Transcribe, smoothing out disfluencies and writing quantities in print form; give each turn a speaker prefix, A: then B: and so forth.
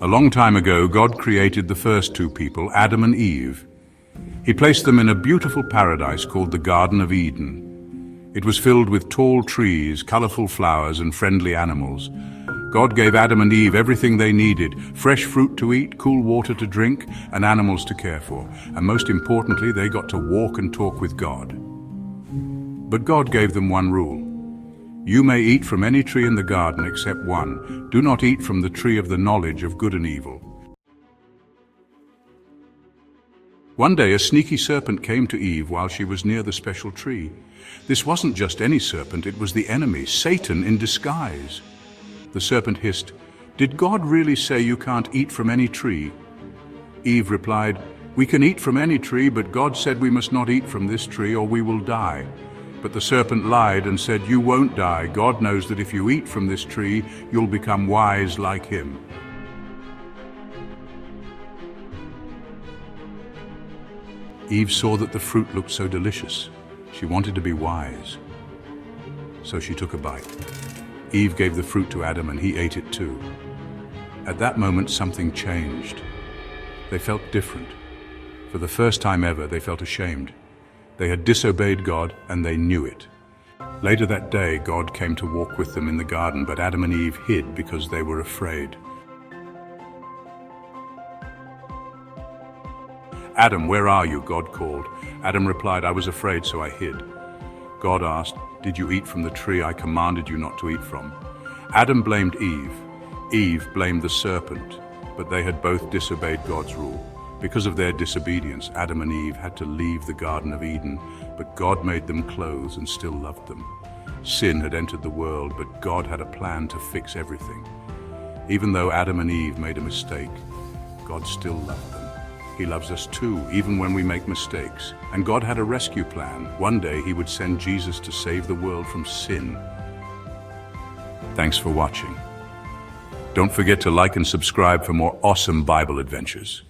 A: A long time ago, God created the first two people, Adam and Eve. He placed them in a beautiful paradise called the Garden of Eden. It was filled with tall trees, colorful flowers, and friendly animals. God gave Adam and Eve everything they needed: fresh fruit to eat, cool water to drink, and animals to care for. And most importantly, they got to walk and talk with God. But God gave them one rule. You may eat from any tree in the garden except one. Do not eat from the tree of the knowledge of good and evil. One day, a sneaky serpent came to Eve while she was near the special tree. This wasn't just any serpent, it was the enemy, Satan in disguise. The serpent hissed, "Did God really say you can't eat from any tree?" Eve replied, "We can eat from any tree, but God said we must not eat from this tree or we will die." But the serpent lied and said, "You won't die. God knows that if you eat from this tree, you'll become wise like him." Eve saw that the fruit looked so delicious. She wanted to be wise. So she took a bite. Eve gave the fruit to Adam and he ate it too. At that moment, something changed. They felt different. For the first time ever, they felt ashamed. They had disobeyed God and they knew it. Later that day, God came to walk with them in the garden, but Adam and Eve hid because they were afraid. "Adam, where are you?" God called. Adam replied, "I was afraid, so I hid." God asked, "Did you eat from the tree I commanded you not to eat from?" Adam blamed Eve. Eve blamed the serpent, but they had both disobeyed God's rule. Because of their disobedience, Adam and Eve had to leave the Garden of Eden, but God made them clothes and still loved them. Sin had entered the world, but God had a plan to fix everything. Even though Adam and Eve made a mistake, God still loved them. He loves us too, even when we make mistakes. And God had a rescue plan. One day He would send Jesus to save the world from sin. Thanks for watching. Don't forget to like and subscribe for more awesome Bible adventures.